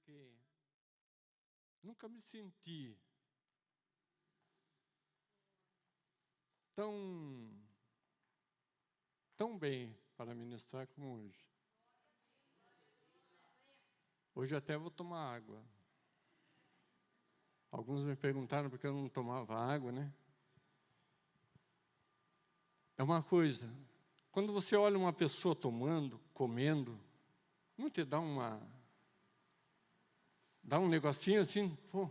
porque nunca me senti tão bem para ministrar como hoje. Hoje até vou tomar água. Alguns me perguntaram por que eu não tomava água, né? É uma coisa, quando você olha uma pessoa tomando, comendo, não te dá um negocinho assim, pô,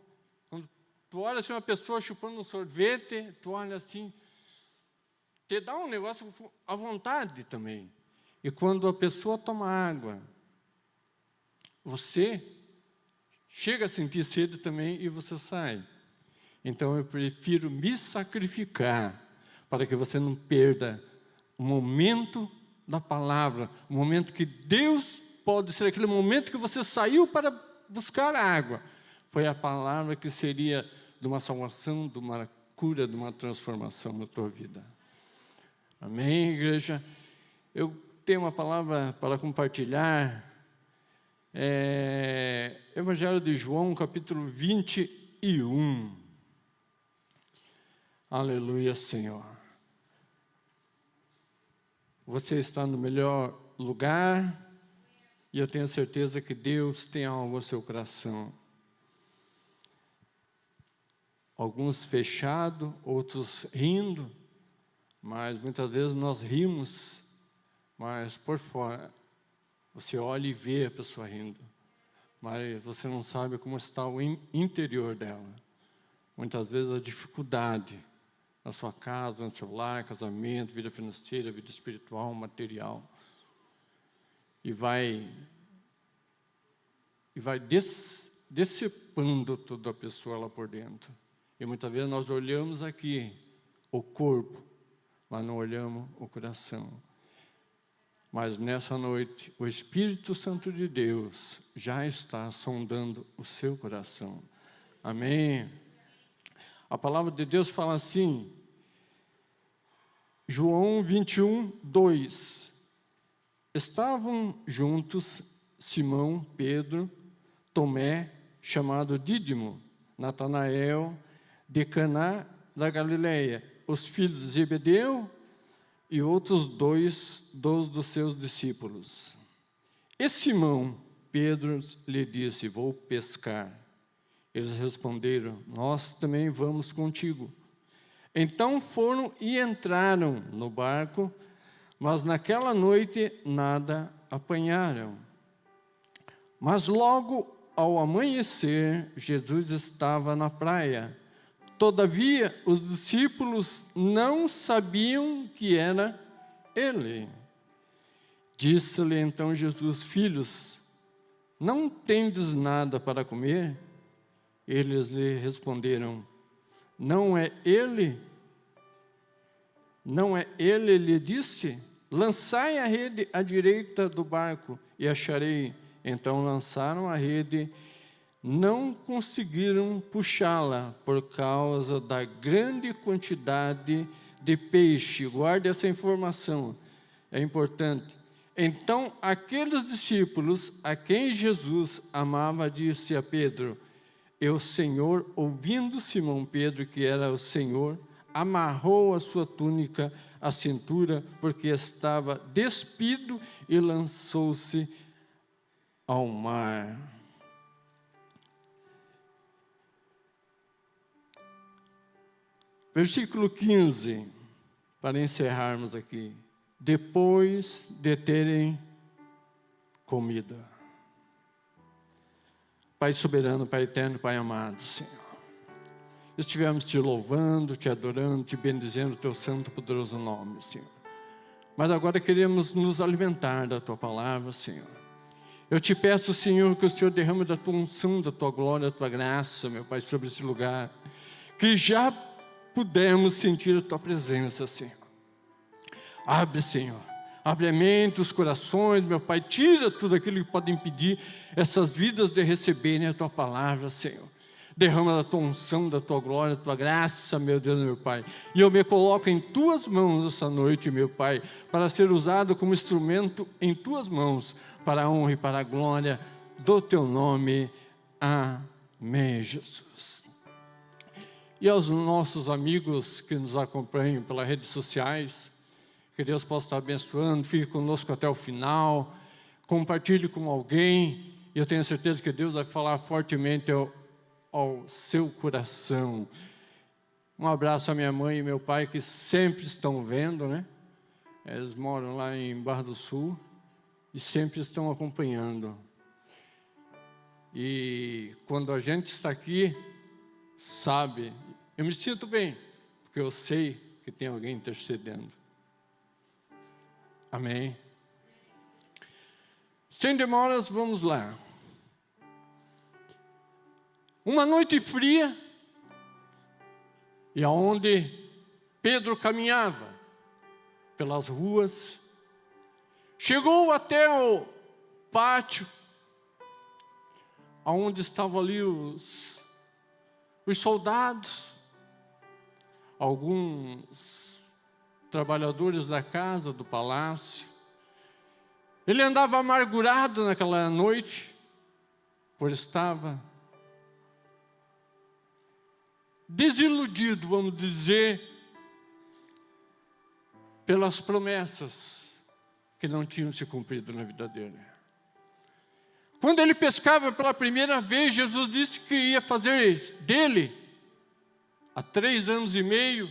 quando tu olha assim uma pessoa chupando um sorvete, tu olha assim, te dá um negócio à vontade também. E quando a pessoa toma água, você chega a sentir sede também e você sai. Então eu prefiro me sacrificar para que você não perda o momento da palavra, o momento que Deus pode ser aquele momento que você saiu para buscar água. Foi a palavra que seria de uma salvação, de uma cura, de uma transformação na tua vida. Amém, igreja? Eu tenho uma palavra para compartilhar. Evangelho de João, capítulo 21. Aleluia, Senhor. Você está no melhor lugar e eu tenho certeza que Deus tem algo ao seu coração. Alguns fechados, outros rindo, mas muitas vezes nós rimos, mas por fora você olha e vê a pessoa rindo, mas você não sabe como está o interior dela. Muitas vezes a dificuldade na sua casa, no seu lar, casamento, vida financeira, vida espiritual, material. E vai decepando toda a pessoa lá por dentro. E muitas vezes nós olhamos aqui o corpo, mas não olhamos o coração. Mas nessa noite, o Espírito Santo de Deus já está sondando o seu coração. Amém? A palavra de Deus fala assim, João 21, 2. Estavam juntos Simão, Pedro, Tomé, chamado Dídimo, Natanael, de Caná da Galileia, os filhos de Zebedeu e outros dois dos seus discípulos. E Simão, Pedro, lhe disse, vou pescar. Eles responderam, nós também vamos contigo. Então foram e entraram no barco, mas naquela noite nada apanharam. Mas logo ao amanhecer, Jesus estava na praia. Todavia, os discípulos não sabiam que era ele. Disse-lhe então Jesus, filhos, não tendes nada para comer? Eles lhe responderam, não é ele, lhe disse, lançai a rede à direita do barco e acharei. Então lançaram a rede, não conseguiram puxá-la por causa da grande quantidade de peixe. Guarde essa informação, é importante. Então aqueles discípulos a quem Jesus amava disse a Pedro, e o Senhor, ouvindo Simão Pedro que era o Senhor, amarrou a sua túnica à cintura, porque estava despido, e lançou-se ao mar. Versículo 15, para encerrarmos aqui. Depois de terem comida. Pai soberano, Pai eterno, Pai amado, Senhor. Estivemos te louvando, te adorando, te bendizendo o teu santo e poderoso nome, Senhor. Mas agora queremos nos alimentar da tua palavra, Senhor. Eu te peço, Senhor, que o Senhor derrame da tua unção, da tua glória, da tua graça, meu Pai, sobre esse lugar. Que já pudemos sentir a tua presença, Senhor. Abre, Senhor. Abre a mente, os corações, meu Pai, tira tudo aquilo que pode impedir essas vidas de receberem a Tua palavra, Senhor. Derrama da Tua unção, da Tua glória, da Tua graça, meu Deus, meu Pai. E eu me coloco em Tuas mãos essa noite, meu Pai, para ser usado como instrumento em Tuas mãos, para a honra e para a glória do Teu nome. Amém, Jesus. E aos nossos amigos que nos acompanham pelas redes sociais, que Deus possa estar abençoando, fique conosco até o final, compartilhe com alguém, e eu tenho certeza que Deus vai falar fortemente ao seu coração. Um abraço à minha mãe e meu pai, que sempre estão vendo, né? Eles moram lá em Barra do Sul e sempre estão acompanhando. E quando a gente está aqui, sabe, eu me sinto bem, porque eu sei que tem alguém intercedendo. Amém? Sem demoras, vamos lá. Uma noite fria, e aonde Pedro caminhava pelas ruas, chegou até o pátio, aonde estavam ali os soldados, alguns trabalhadores da casa, do palácio. Ele andava amargurado naquela noite, por estava desiludido, vamos dizer, pelas promessas que não tinham se cumprido na vida dele. Quando ele pescava pela primeira vez, Jesus disse que ia fazer dele, há 3 anos e meio,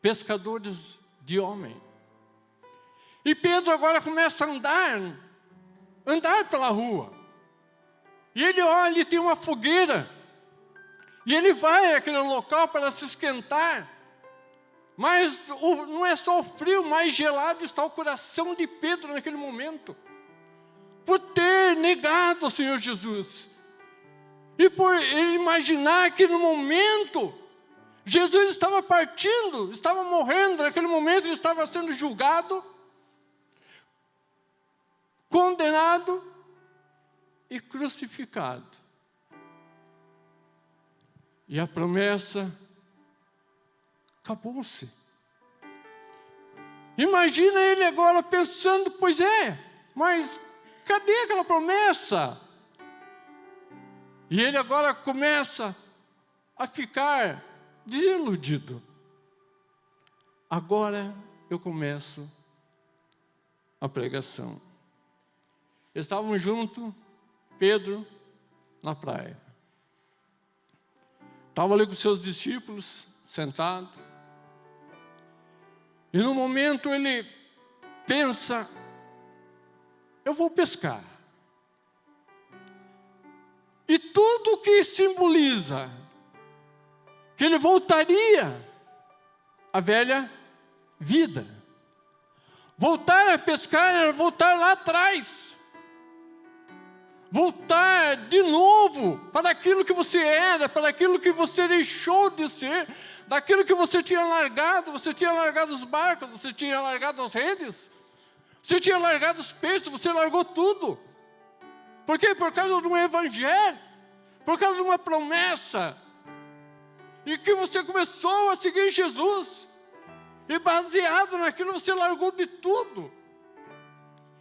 pescadores de homem. E Pedro agora começa a andar pela rua. E ele olha e tem uma fogueira. E ele vai àquele local para se esquentar. Mas não é só o frio, mais gelado está o coração de Pedro naquele momento. Por ter negado o Senhor Jesus. E por ele imaginar que no momento, Jesus estava partindo, estava morrendo. Naquele momento ele estava sendo julgado, condenado e crucificado. E a promessa acabou-se. Imagina ele agora pensando, pois é, mas cadê aquela promessa? E ele agora começa a ficar desiludido. Agora eu começo a pregação. Estavam juntos, Pedro, na praia. Estava ali com seus discípulos, sentado. E no momento ele pensa, eu vou pescar. E tudo que simboliza que ele voltaria à velha vida. Voltar a pescar era voltar lá atrás. Voltar de novo para aquilo que você era, para aquilo que você deixou de ser, daquilo que você tinha largado os barcos, você tinha largado as redes, você tinha largado os peixes, você largou tudo. Por quê? Por causa de um evangelho, por causa de uma promessa, e que você começou a seguir Jesus, e baseado naquilo você largou de tudo.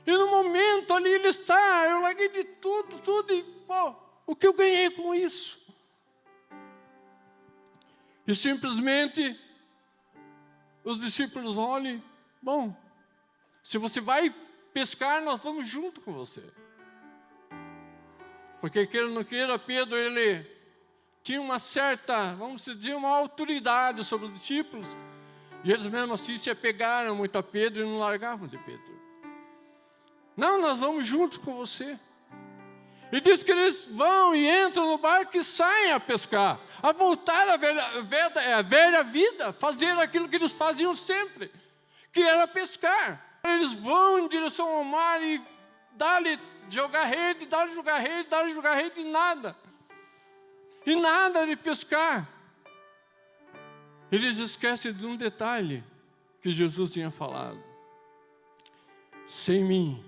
E no momento ali ele está, eu larguei de tudo, e pô, o que eu ganhei com isso? E simplesmente, os discípulos olham, bom, se você vai pescar, nós vamos junto com você. Porque queira ou não queira, Pedro, ele tinha uma certa, vamos dizer, uma autoridade sobre os discípulos, e eles mesmo assim se apegaram muito a Pedro e não largavam de Pedro. Não, nós vamos juntos com você. E diz que eles vão e entram no barco e saem a pescar, a voltar à velha vida, fazer aquilo que eles faziam sempre, que era pescar. Eles vão em direção ao mar e dá-lhe jogar rede, dá-lhe jogar rede, e nada. E nada de pescar. Eles esquecem de um detalhe que Jesus tinha falado. Sem mim,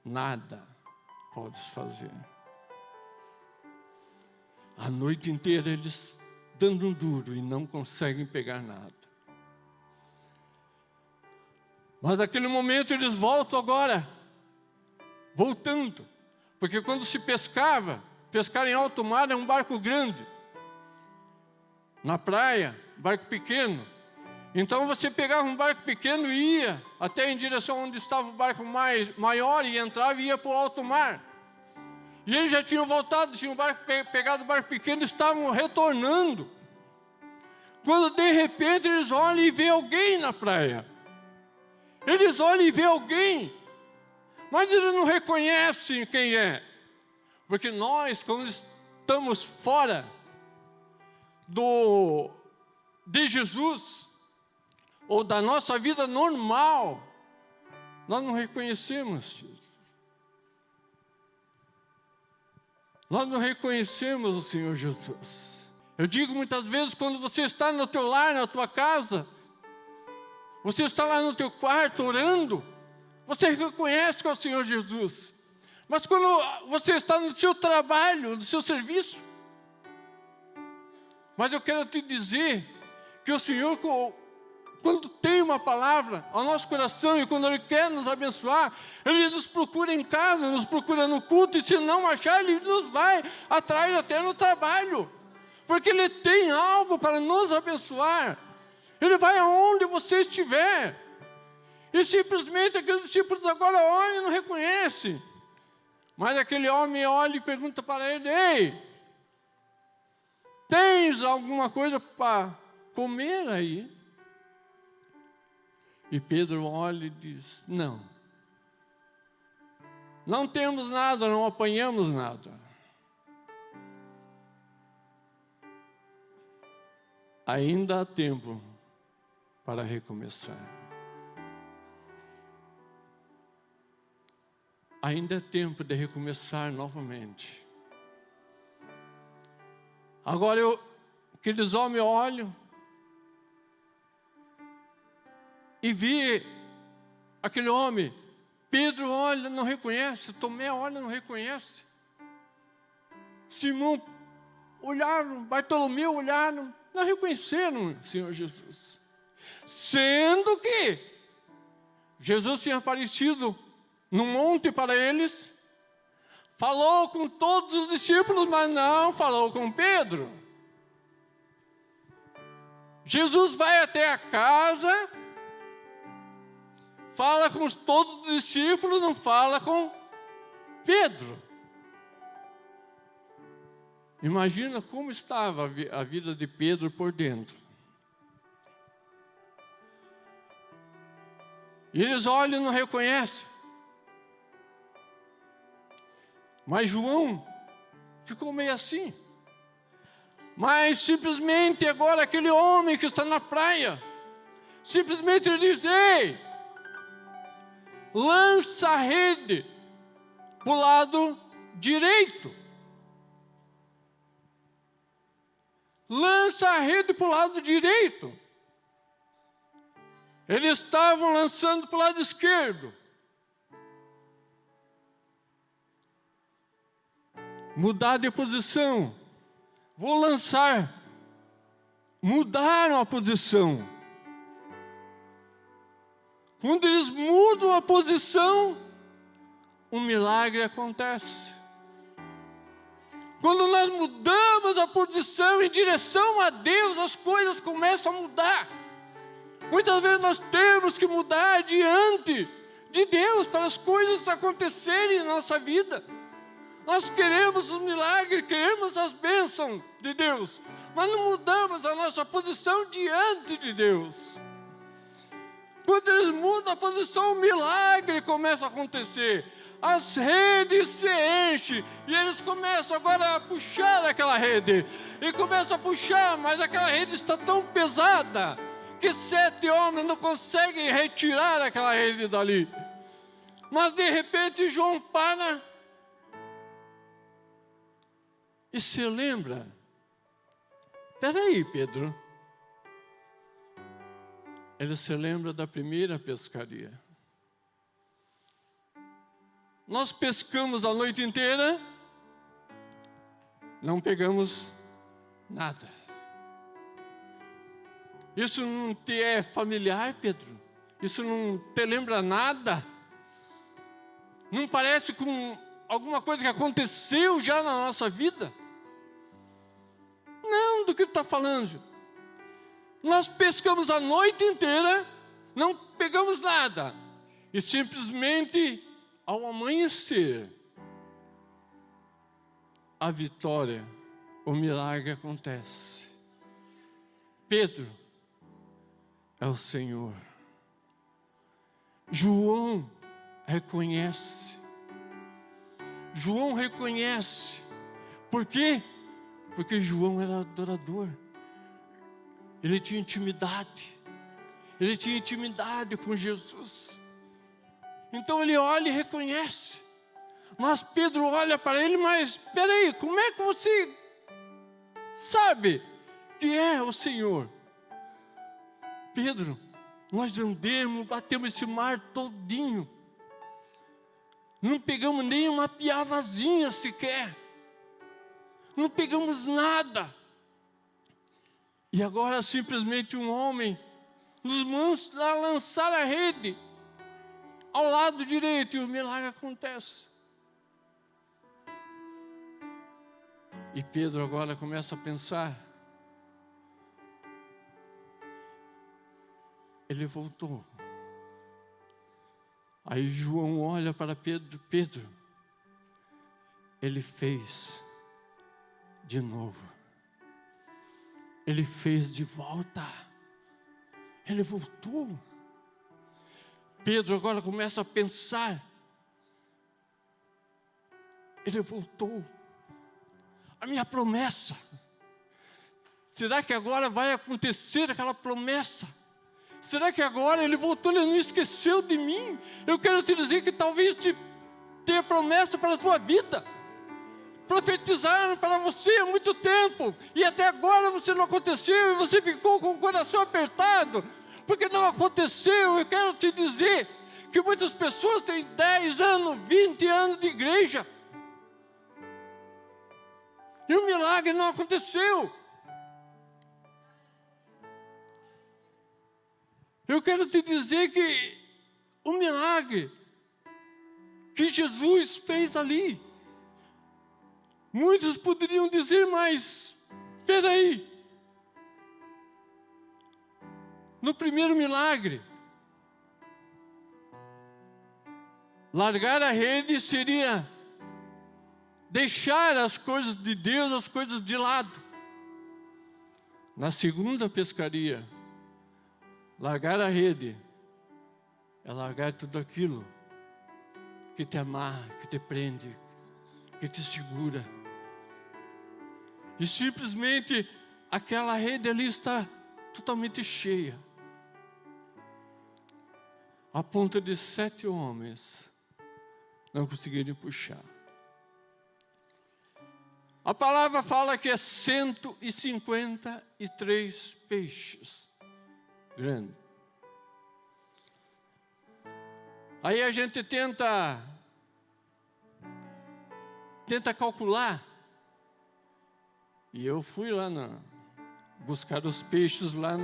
nada podes fazer. A noite inteira eles dando um duro e não conseguem pegar nada. Mas naquele momento eles voltam agora, voltando Porque quando se pescava, pescar em alto mar é um barco grande. Na praia, barco pequeno. Então você pegava um barco pequeno e ia até em direção onde estava o barco maior e entrava e ia para o alto mar. E eles já tinham voltado, tinham pegado o barco pequeno e estavam retornando. Quando de repente eles olham e vêem alguém na praia. Eles olham e vêem alguém, mas eles não reconhecem quem é. Porque nós, quando estamos fora de Jesus, ou da nossa vida normal, nós não reconhecemos Jesus. Nós não reconhecemos o Senhor Jesus. Eu digo muitas vezes, quando você está no teu lar, na tua casa, você está lá no teu quarto orando, você reconhece que é o Senhor Jesus. Mas quando você está no seu trabalho, no seu serviço, mas eu quero te dizer que o Senhor, quando tem uma palavra ao nosso coração e quando Ele quer nos abençoar, Ele nos procura em casa, nos procura no culto, e se não achar, Ele nos vai atrás até no trabalho, porque Ele tem algo para nos abençoar. Ele vai aonde você estiver, e simplesmente aqueles discípulos agora olham e não reconhecem, mas aquele homem olha e pergunta para ele: ei, tens alguma coisa para comer aí? E Pedro olha e diz: não, não temos nada, não apanhamos nada. Ainda há tempo para recomeçar. Ainda é tempo de recomeçar novamente. Agora aqueles homens olham e vê aquele homem. Pedro olha, não reconhece. Tomé olha, não reconhece. Simão olharam, Bartolomeu olharam, não reconheceram o Senhor Jesus. Sendo que Jesus tinha aparecido no monte para eles, falou com todos os discípulos, mas não falou com Pedro. Jesus vai até a casa, fala com todos os discípulos, não fala com Pedro. Imagina como estava a vida de Pedro por dentro. E eles olham e não reconhecem. Mas João ficou meio assim. Mas simplesmente agora aquele homem que está na praia, simplesmente ele diz: ei, lança a rede para o lado direito. Lança a rede para o lado direito. Eles estavam lançando para o lado esquerdo. Mudar de posição. Vou lançar. Mudaram a posição. Quando eles mudam a posição, um milagre acontece. Quando nós mudamos a posição em direção a Deus, as coisas começam a mudar. Muitas vezes nós temos que mudar diante de Deus para as coisas acontecerem na nossa vida. Nós queremos os milagres, queremos as bênçãos de Deus, mas não mudamos a nossa posição diante de Deus. Quando eles mudam a posição, o milagre começa a acontecer. As redes se enchem e eles começam agora a puxar aquela rede. E começam a puxar, mas aquela rede está tão pesada que 7 homens não conseguem retirar aquela rede dali. Mas de repente João para e se lembra: espera aí, Pedro. Ele se lembra da primeira pescaria. Nós pescamos a noite inteira, não pegamos nada. Isso não te é familiar, Pedro? Isso não te lembra nada? Não parece com alguma coisa que aconteceu já na nossa vida? Não, do que está falando. Nós pescamos a noite inteira, não pegamos nada. E simplesmente, ao amanhecer, a vitória, o milagre acontece. Pedro é o Senhor. João reconhece. João reconhece. Por quê? Porque João era adorador. Ele tinha intimidade. Ele tinha intimidade com Jesus. Então ele olha e reconhece. Mas Pedro olha para ele, mas espera aí, como é que você sabe que é o Senhor? Pedro, nós andamos, batemos esse mar todinho. Não pegamos nem uma piavazinha sequer. Não pegamos nada. E agora simplesmente um homem nos manda lançar a rede ao lado direito e o milagre acontece. E Pedro agora começa a pensar. Ele voltou. Aí João olha para Pedro. Pedro, ele fez de novo. Ele fez de volta. Ele voltou. Pedro agora começa a pensar. Ele voltou. A minha promessa. Será que agora vai acontecer aquela promessa? Será que agora ele voltou, ele não esqueceu de mim? Eu quero te dizer que talvez tenha promessa para a tua vida. Profetizaram para você há muito tempo, e até agora você não aconteceu, e você ficou com o coração apertado, porque não aconteceu. Eu quero te dizer que muitas pessoas têm 10 anos, 20 anos de igreja, e o milagre não aconteceu. Eu quero te dizer que o milagre que Jesus fez ali, muitos poderiam dizer, mas espera aí. No primeiro milagre, largar a rede seria deixar as coisas de Deus, as coisas de lado. Na segunda pescaria, largar a rede é largar tudo aquilo que te amarra, que te prende, que te segura. E simplesmente aquela rede ali está totalmente cheia, a ponto de 7 homens não conseguirem puxar. A palavra fala que é 153 peixes. Grande. Aí a gente tenta calcular. E eu fui lá buscar os peixes lá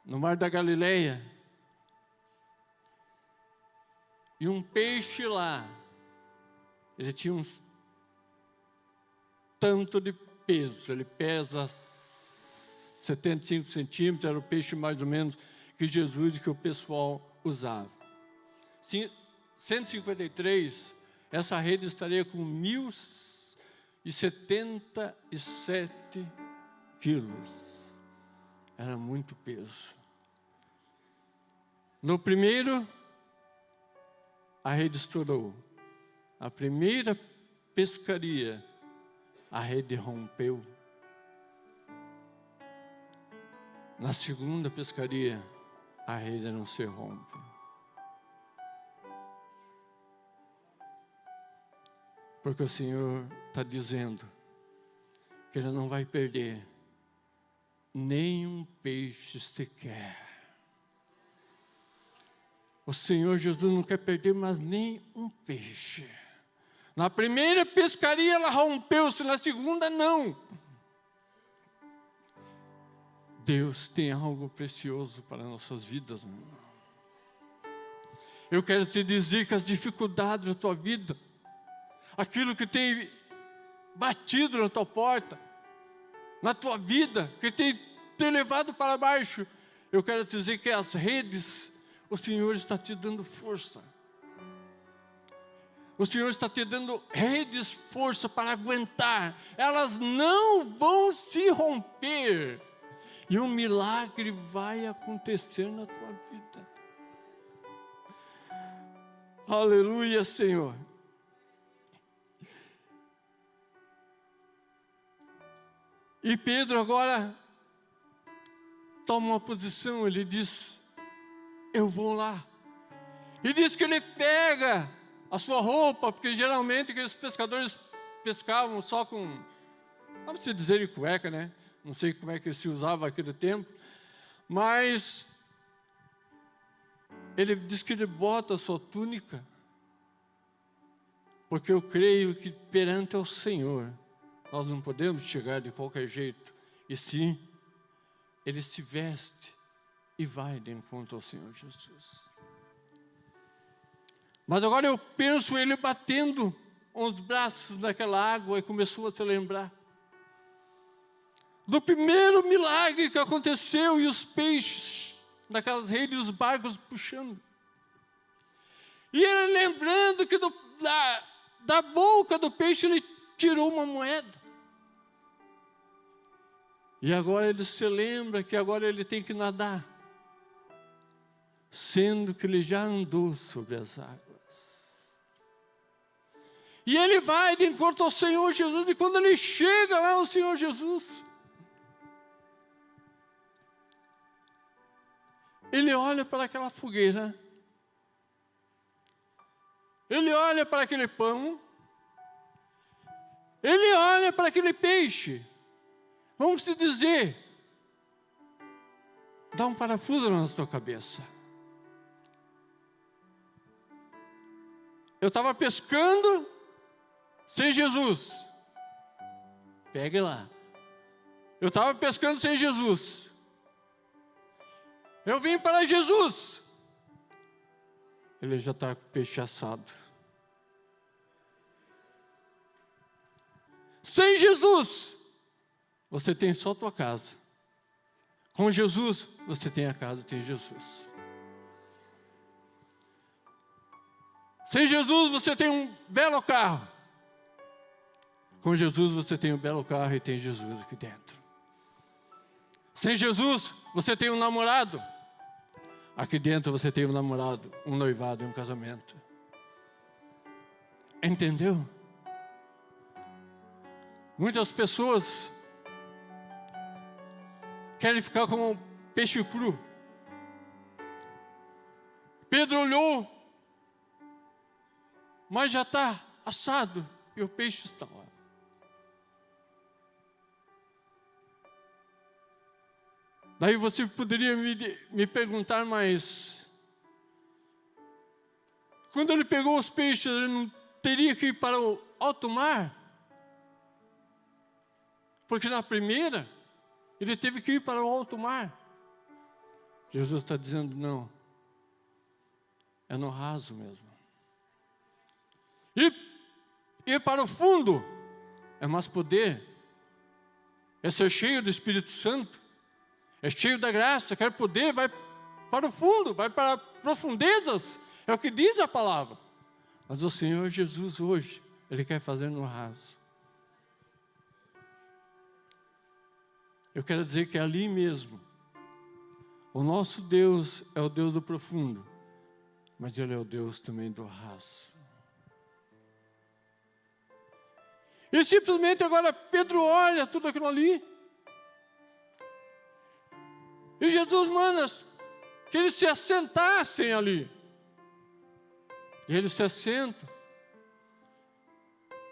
no Mar da Galileia. E um peixe lá, ele tinha tanto de peso, ele pesa 75 centímetros, era o peixe mais ou menos que Jesus e que o pessoal usava. 153, essa rede estaria com 1.077 quilos. Era muito peso. No primeiro, a rede estourou. A primeira pescaria, a rede rompeu. Na segunda pescaria, a rede não se rompe. Porque o Senhor está dizendo que Ele não vai perder nenhum peixe sequer. O Senhor Jesus não quer perder mais nem um peixe. Na primeira pescaria ela rompeu-se, na segunda não. Deus tem algo precioso para nossas vidas, meu irmão. Eu quero te dizer que as dificuldades da tua vida, aquilo que tem batido na tua porta, na tua vida, que tem te levado para baixo, eu quero te dizer que as redes, o Senhor está te dando força. O Senhor está te dando redes, força para aguentar. Elas não vão se romper. E um milagre vai acontecer na tua vida. Aleluia, Senhor. E Pedro agora toma uma posição, ele diz, eu vou lá. E diz que ele pega a sua roupa, porque geralmente aqueles pescadores pescavam só com, vamos dizer, de cueca, né? Não sei como é que se usava naquele tempo, mas ele diz que ele bota a sua túnica, porque eu creio que perante ao Senhor, nós não podemos chegar de qualquer jeito, e sim, ele se veste e vai de encontro ao Senhor Jesus. Mas agora eu penso ele batendo os braços naquela água e começou a se lembrar do primeiro milagre que aconteceu e os peixes naquelas redes, os barcos puxando. E ele lembrando que da boca do peixe ele tirou uma moeda. E agora ele se lembra que agora ele tem que nadar, sendo que ele já andou sobre as águas. E ele vai de encontro ao Senhor Jesus, e quando ele chega lá ao Senhor Jesus, ele olha para aquela fogueira, ele olha para aquele pão, ele olha para aquele peixe. Vamos te dizer, dá um parafuso na tua cabeça. Eu estava pescando sem Jesus. Pegue lá. Eu estava pescando sem Jesus. Eu vim para Jesus. Ele já está com o peixe assado. Sem Jesus, você tem só a tua casa. Com Jesus, você tem a casa, tem Jesus. Sem Jesus, você tem um belo carro. Com Jesus, você tem um belo carro e tem Jesus aqui dentro. Sem Jesus, você tem um namorado. Aqui dentro você tem um namorado, um noivado e um casamento. Entendeu? Muitas pessoas querem ficar como um peixe cru. Pedro olhou, mas já está assado e o peixe está lá. Daí você poderia me perguntar, mas quando ele pegou os peixes, ele não teria que ir para o alto mar? Porque na primeira, ele teve que ir para o alto mar. Jesus está dizendo, não, é no raso mesmo. E ir para o fundo é mais poder, é ser cheio do Espírito Santo, é cheio da graça, quer poder, vai para o fundo, vai para profundezas, é o que diz a palavra. Mas o Senhor Jesus hoje, Ele quer fazer no raso. Eu quero dizer que é ali mesmo, o nosso Deus é o Deus do profundo, mas Ele é o Deus também do raso. E simplesmente agora Pedro olha tudo aquilo ali, e Jesus manda que eles se assentassem ali. E eles se assentam.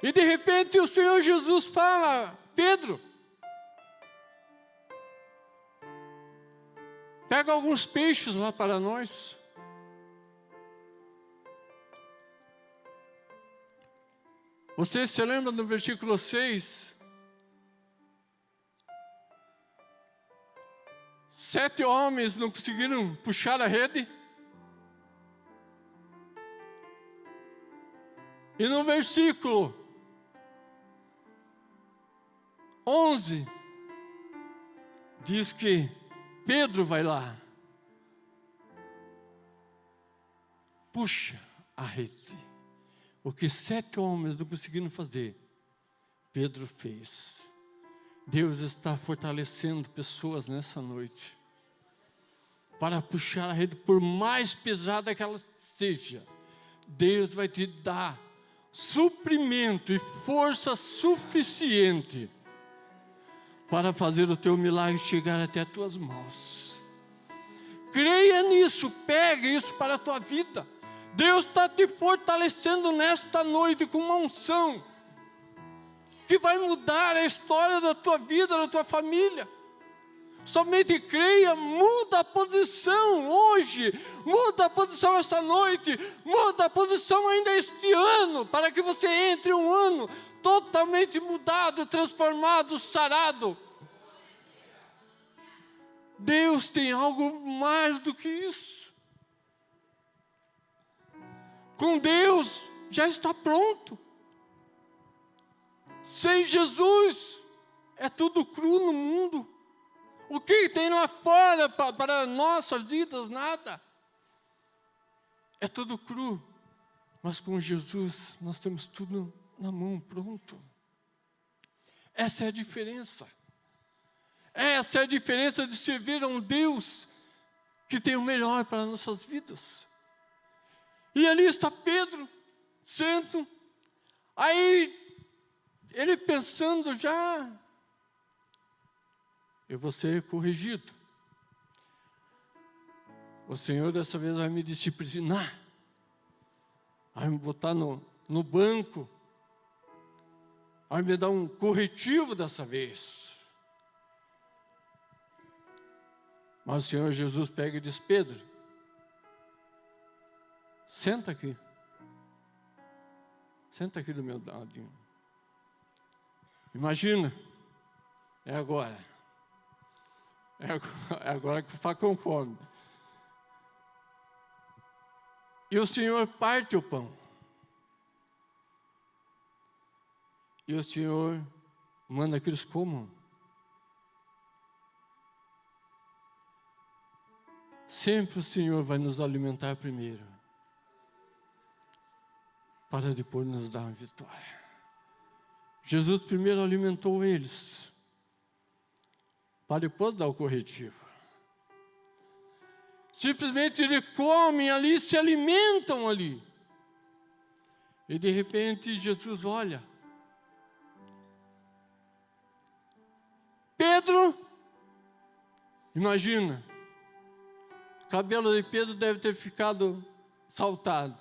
E de repente o Senhor Jesus fala, Pedro, pega alguns peixes lá para nós. Você se lembra do versículo 6? 7 homens não conseguiram puxar a rede. E no versículo 11, diz que Pedro vai lá, puxa a rede. O que 7 homens não conseguiram fazer, Pedro fez. Deus está fortalecendo pessoas nessa noite, para puxar a rede, por mais pesada que ela seja. Deus vai te dar suprimento e força suficiente para fazer o teu milagre chegar até as tuas mãos. Creia nisso, pegue isso para a tua vida. Deus está te fortalecendo nesta noite com uma unção que vai mudar a história da tua vida, da tua família. Somente creia, muda a posição hoje, muda a posição esta noite, muda a posição ainda este ano, para que você entre um ano totalmente mudado, transformado, sarado. Deus tem algo mais do que isso. Com Deus já está pronto. Sem Jesus é tudo cru no mundo. O que tem lá fora para nossas vidas? Nada. É tudo cru. Mas com Jesus nós temos tudo na mão, pronto. Essa é a diferença. Essa é a diferença de servir a um Deus que tem o melhor para nossas vidas. E ali está Pedro, sento. Aí ele pensando já, eu vou ser corrigido. O Senhor dessa vez vai me disciplinar, vai me botar no banco, vai me dar um corretivo dessa vez. Mas o Senhor Jesus pega e diz: Pedro, senta aqui. Senta aqui do meu ladinho. Imagina, é agora. É agora que o facão come. E o Senhor parte o pão. E o Senhor manda que eles comam. Sempre o Senhor vai nos alimentar primeiro, para depois nos dar uma vitória. Jesus primeiro alimentou eles, para depois dar o corretivo. Simplesmente eles comem ali, se alimentam ali. E de repente Jesus olha. Pedro, imagina, o cabelo de Pedro deve ter ficado saltado.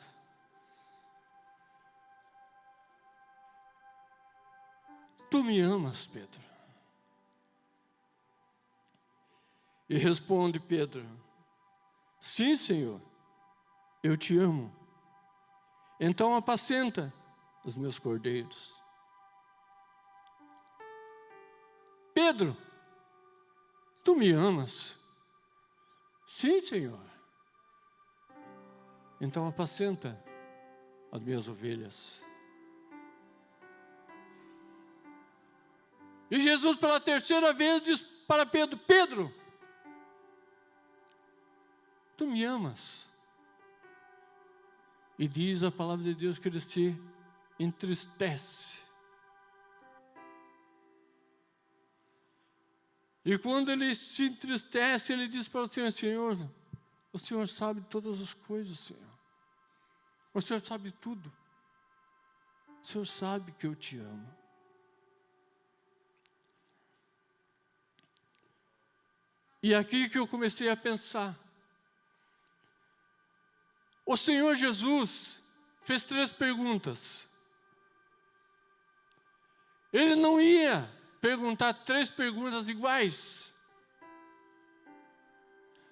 Tu me amas, Pedro? E responde Pedro: sim, Senhor, eu te amo. Então apacenta os meus cordeiros. Pedro, tu me amas? Sim, Senhor. Então apacenta as minhas ovelhas. E Jesus pela terceira vez diz para Pedro: Pedro, tu me amas? E diz a palavra de Deus que ele se entristece. E quando ele se entristece, ele diz para o Senhor: Senhor, o Senhor sabe todas as coisas, Senhor. O Senhor sabe tudo. O Senhor sabe que eu te amo. E aqui que eu comecei a pensar. O Senhor Jesus fez 3 perguntas. Ele não ia perguntar 3 perguntas iguais.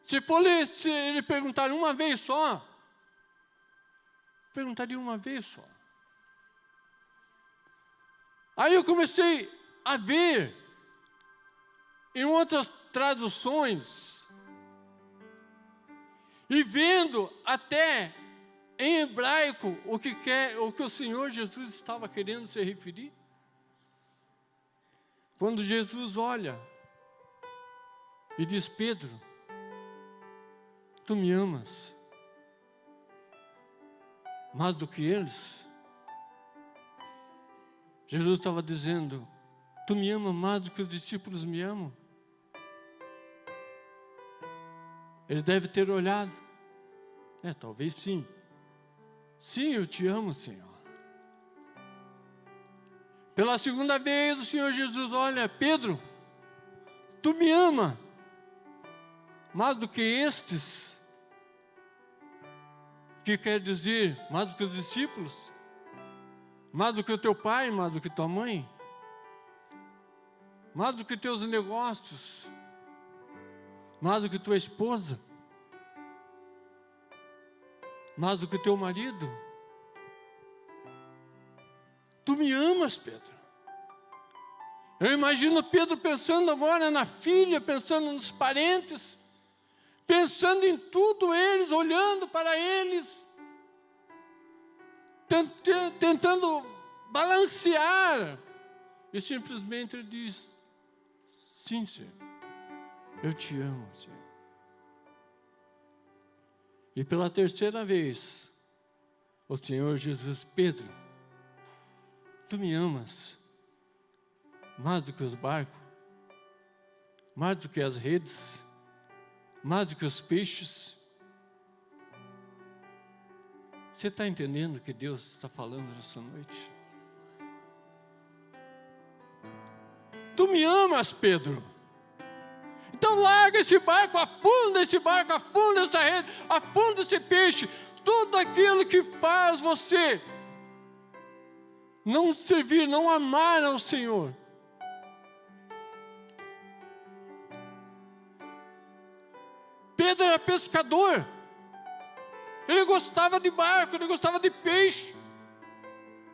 Se ele perguntar uma vez só, perguntaria uma vez só. Aí eu comecei a ver em outras traduções, e vendo até Em hebraico, o que o Senhor Jesus estava querendo se referir? Quando Jesus olha e diz: Pedro, tu me amas mais do que eles? Jesus estava dizendo: tu me amas mais do que os discípulos me amam? Ele deve ter olhado. Talvez sim. Sim, eu te amo, Senhor. Pela segunda vez o Senhor Jesus olha: Pedro, tu me ama mais do que estes? Que quer dizer, mais do que os discípulos? Mais do que o teu pai, mais do que tua mãe? Mais do que teus negócios? Mais do que tua esposa? Mais do que teu marido? Tu me amas, Pedro. Eu imagino Pedro pensando agora na filha, pensando nos parentes, pensando em tudo eles, olhando para eles, tentando balancear. E simplesmente ele diz: sim, Senhor, eu te amo, Senhor. E pela terceira vez, o Senhor Jesus: Pedro, tu me amas mais do que os barcos, mais do que as redes, mais do que os peixes? Você está entendendo o que Deus está falando nessa noite? Tu me amas, Pedro. Então larga esse barco, afunda essa rede, afunda esse peixe. Tudo aquilo que faz você não servir, não amar ao Senhor. Pedro era pescador. Ele gostava de barco, ele gostava de peixe.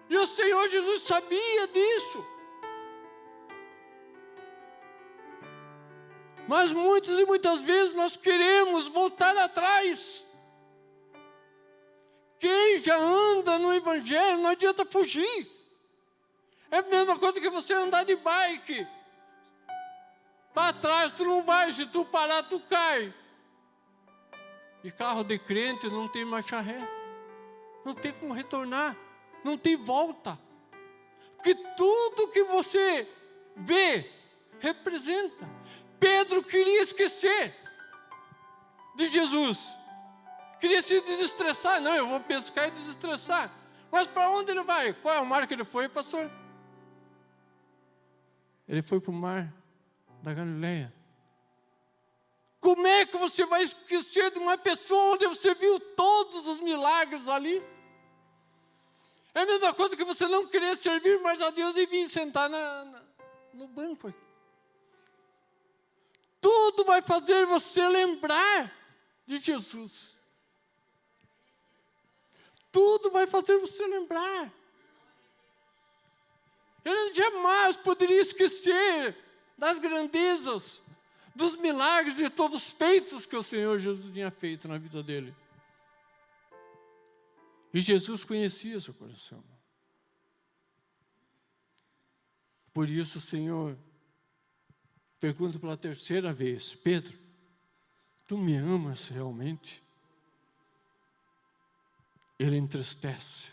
E o Senhor Jesus sabia disso. Mas muitas e muitas vezes nós queremos voltar atrás. Quem já anda no Evangelho, não adianta fugir. É a mesma coisa que você andar de bike. Para trás tu não vai, se tu parar tu cai. E carro de crente não tem marcha ré. Não tem como retornar. Não tem volta. Porque tudo que você vê, representa. Pedro queria esquecer de Jesus. Queria se desestressar. Não, eu vou pescar e desestressar. Mas para onde ele vai? Qual é o mar que ele foi, pastor? Ele foi para o mar da Galileia. Como é que você vai esquecer de uma pessoa onde você viu todos os milagres ali? É a mesma coisa que você não querer servir mais a Deus e vir sentar no banco aqui. Tudo vai fazer você lembrar de Jesus. Tudo vai fazer você lembrar. Ele jamais poderia esquecer das grandezas, dos milagres e todos os feitos que o Senhor Jesus tinha feito na vida dele. E Jesus conhecia seu coração. Por isso o Senhor pergunta pela terceira vez: Pedro, tu me amas realmente? Ele entristece.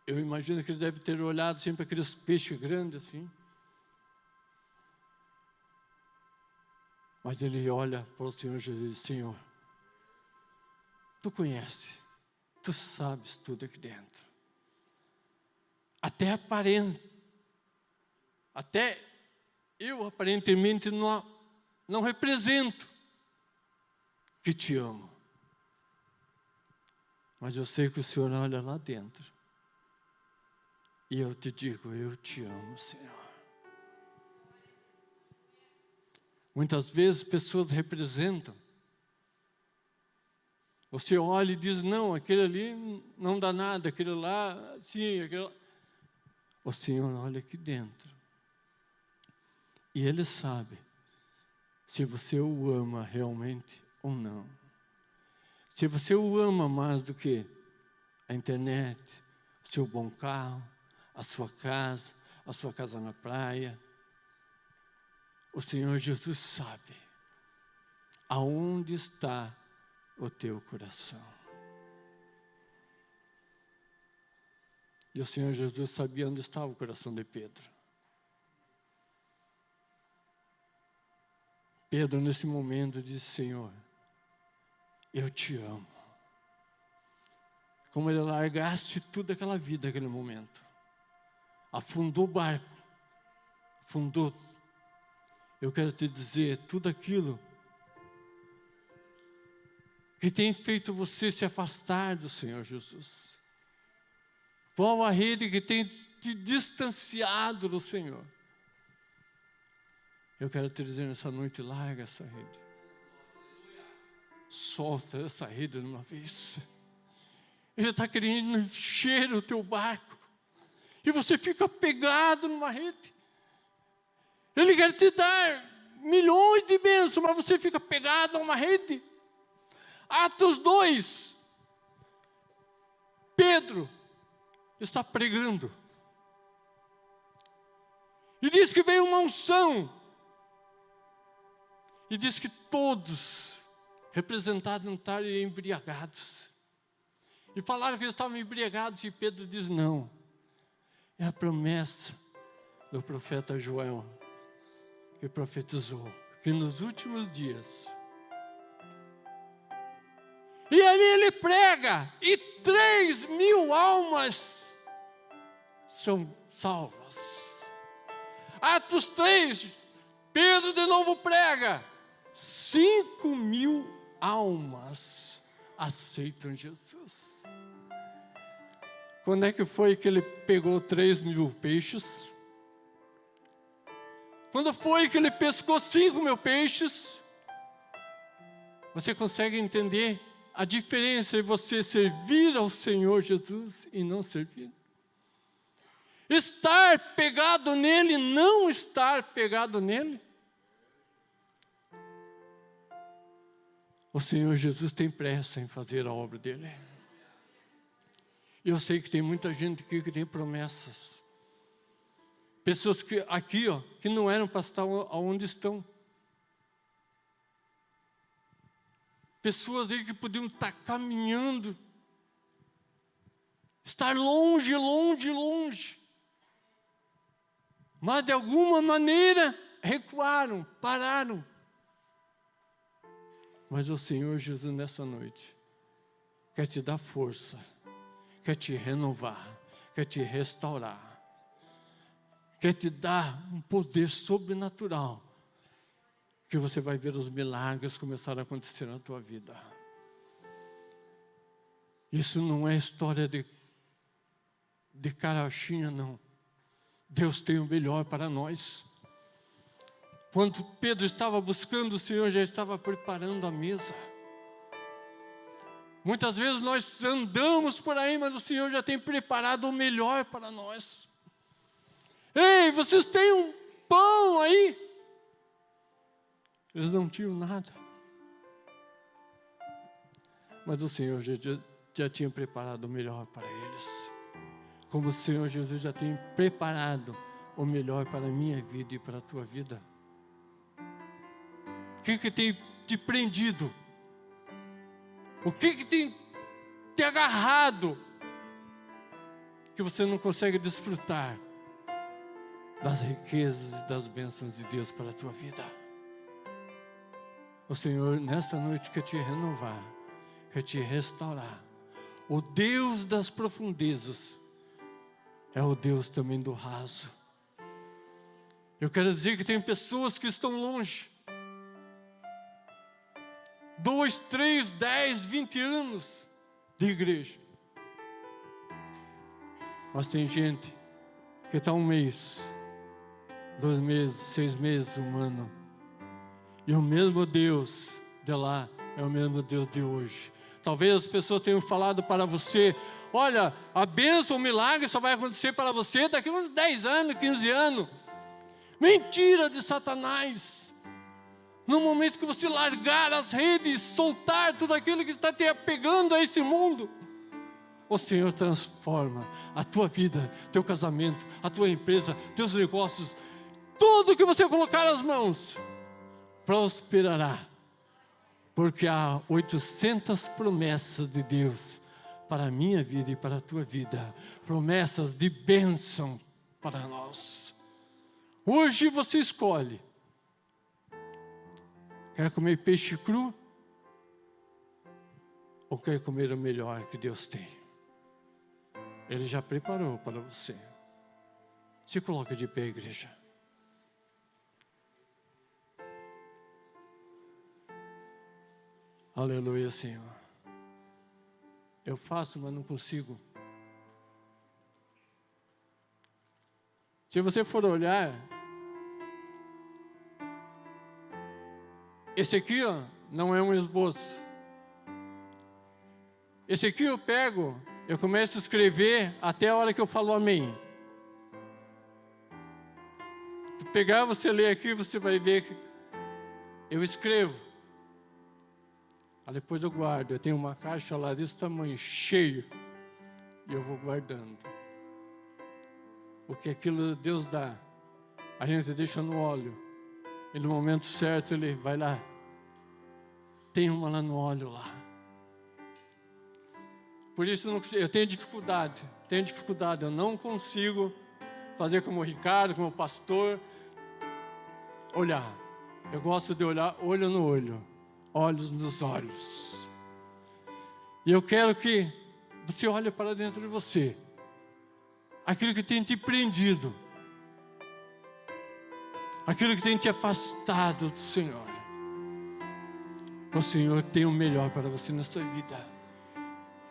Eu imagino que ele deve ter olhado sempre aqueles peixes grandes assim. Mas ele olha para o Senhor Jesus e diz: Senhor, tu conheces, tu sabes tudo aqui dentro. Até eu aparentemente não represento que te amo. Mas eu sei que o Senhor olha lá dentro. E eu te digo: eu te amo, Senhor. Muitas vezes pessoas representam. Você olha e diz: não, aquele ali não dá nada, aquele lá, sim, aquele lá. O Senhor olha aqui dentro. E Ele sabe se você o ama realmente ou não. Se você o ama mais do que a internet, o seu bom carro, a sua casa na praia, o Senhor Jesus sabe aonde está o teu coração. E o Senhor Jesus sabia onde estava o coração de Pedro. Pedro, nesse momento, disse: Senhor, eu te amo. Como ele largaste tudo aquela vida, naquele momento. Afundou o barco. Afundou. Eu quero te dizer, tudo aquilo que tem feito você se afastar do Senhor Jesus. Qual a rede que tem te distanciado do Senhor? Eu quero te dizer nessa noite, larga essa rede. Solta essa rede de uma vez. Ele está querendo encher o teu barco. E você fica pegado numa rede. Ele quer te dar milhões de bênçãos, mas você fica pegado a uma rede. Atos 2. Pedro está pregando. E diz que veio uma unção. E diz que todos representados não estavam embriagados. E falaram que eles estavam embriagados. E Pedro diz: não. É a promessa do profeta Joel, que profetizou que nos últimos dias. E ali ele prega, e 3.000 almas são salvas. Atos 3, Pedro de novo prega, 5.000 almas aceitam Jesus. Quando é que foi que ele pegou 3.000 peixes? Quando foi que ele pescou 5.000 peixes? Você consegue entender a diferença em você servir ao Senhor Jesus e não servir? Estar pegado nele, não estar pegado nele. O Senhor Jesus tem pressa em fazer a obra dele. Eu sei que tem muita gente aqui que tem promessas. Pessoas que aqui, que não eram para estar onde estão. Pessoas aí que podiam estar caminhando. Estar longe, longe, longe. Mas de alguma maneira recuaram, pararam. Mas o Senhor Jesus nessa noite quer te dar força, quer te renovar, quer te restaurar. Quer te dar um poder sobrenatural, que você vai ver os milagres começar a acontecer na tua vida. Isso não é história de carochinha, não. Deus tem o melhor para nós. Quando Pedro estava buscando, o Senhor já estava preparando a mesa. Muitas vezes nós andamos por aí, mas o Senhor já tem preparado o melhor para nós. Ei, vocês têm um pão aí? Eles não tinham nada. Mas o Senhor já tinha preparado o melhor para eles. Como o Senhor Jesus já tem preparado o melhor para a minha vida e para a tua vida. O que tem te prendido? O que tem te agarrado? Que você não consegue desfrutar das riquezas e das bênçãos de Deus para a tua vida. O Senhor, nesta noite, quer te renovar, quer te restaurar. O Deus das profundezas é o Deus também do raso. Eu quero dizer que tem pessoas que estão longe. 2, 3, 10, 20 anos de igreja. Mas tem gente que está 1 mês, 2 meses, 6 meses, 1 ano. E o mesmo Deus de lá é o mesmo Deus de hoje. Talvez as pessoas tenham falado para você: olha, a bênção, o milagre só vai acontecer para você daqui a uns 10 anos, 15 anos. Mentira de Satanás. No momento que você largar as redes, soltar tudo aquilo que está te apegando a esse mundo, o Senhor transforma a tua vida, teu casamento, a tua empresa, teus negócios, tudo que você colocar as mãos, prosperará. Porque há 800 promessas de Deus para a minha vida e para a tua vida. Promessas de bênção para nós. Hoje você escolhe. Quer comer peixe cru? Ou quer comer o melhor que Deus tem? Ele já preparou para você. Se coloca de pé, igreja. Aleluia, Senhor. Eu faço, mas não consigo. Se você for olhar, esse aqui, ó, não é um esboço. Esse aqui eu pego, eu começo a escrever até a hora que eu falo amém. Se pegar, você ler aqui, você vai ver que eu escrevo. Aí depois eu guardo. Eu tenho uma caixa lá desse tamanho, cheio, e eu vou guardando. Porque aquilo Deus dá, a gente deixa no óleo, e no momento certo Ele vai lá. Tem uma lá no óleo lá. Por isso eu tenho dificuldade, eu não consigo fazer como o Ricardo, como o pastor, olhar. Eu gosto de olhar olho no olho, olhos nos olhos. E eu quero que você olhe para dentro de você, aquilo que tem te prendido, aquilo que tem te afastado do Senhor. O Senhor tem o melhor para você nessa vida.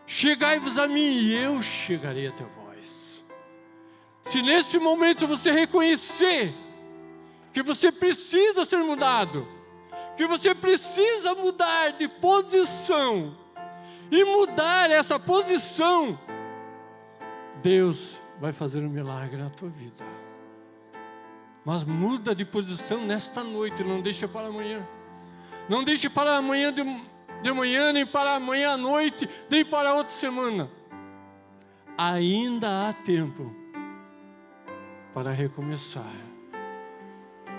Chegai-vos a mim e eu chegarei até vós. Se neste momento você reconhecer que você precisa ser mudado, que você precisa mudar de posição, e mudar essa posição, Deus vai fazer um milagre na tua vida. Mas muda de posição nesta noite, não deixa para amanhã. Não deixe para amanhã de manhã, nem para amanhã à noite, nem para outra semana. Ainda há tempo para recomeçar.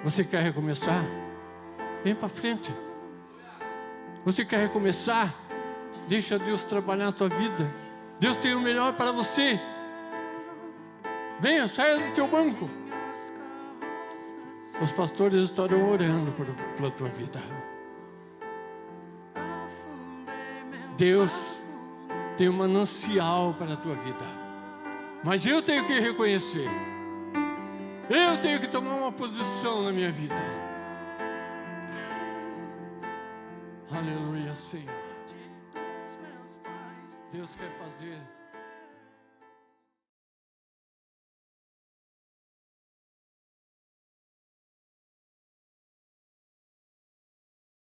Você quer recomeçar? Vem para frente. Você quer recomeçar? Deixa Deus trabalhar na tua vida. Deus tem o melhor para você. Venha, saia do teu banco. Os pastores estarão orando pela tua vida. Deus tem um manancial para a tua vida. Mas eu tenho que reconhecer. Eu tenho que tomar uma posição na minha vida. Aleluia, Senhor. Deus quer fazer